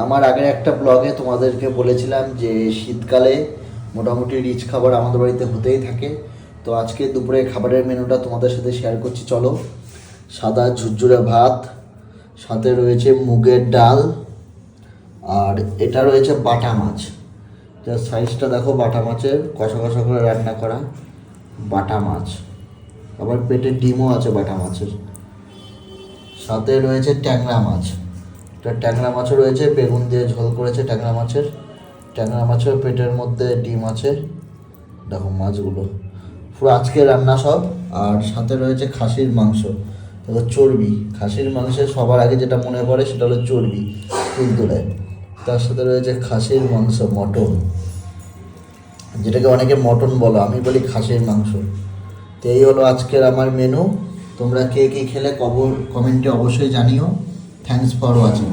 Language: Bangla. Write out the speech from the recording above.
আমার আগের একটা ব্লগে তোমাদেরকে বলেছিলাম যে শীতকালে মোটামুটি রিচ খাবার আমাদের বাড়িতে হতেই থাকে। তো আজকে দুপুরে খাবারের মেনুটা তোমাদের সাথে শেয়ার করছি, চলো। সাদা ঝুরঝুরে ভাত, সাথে রয়েছে মুগের ডাল, আর এটা রয়েছে বাটা মাছ। যার সাইজটা দেখো, বাটা মাছের কষা কষা করে রান্না করা বাটা মাছ। আবার পেটের ডিমও আছে বাটা মাছের। সাথে রয়েছে ট্যাংরা মাছ। ট্যাংরা মাছও রয়েছে, বেগুন দিয়ে ঝোল করেছে ট্যাংরা মাছের। ট্যাংরা মাছের পেটের মধ্যে ডিম আছে। দেখো মাছগুলো পুরো আজকে রান্না সব। আর সাথে রয়েছে খাসির মাংস, দেখো চর্বি। খাসির মাংসের সবার আগে যেটা মনে পড়ে সেটা হলো চর্বি, তুলতুলায়। তার সাথে রয়েছে খাসির মাংস, মটন, যেটাকে অনেকে মটন বলো, আমি বলি খাসির মাংস। তো এই হলো আজকের আমার মেনু। তোমরা কে কে খেলে কমেন্টে অবশ্যই জানিও। Thanks for watching.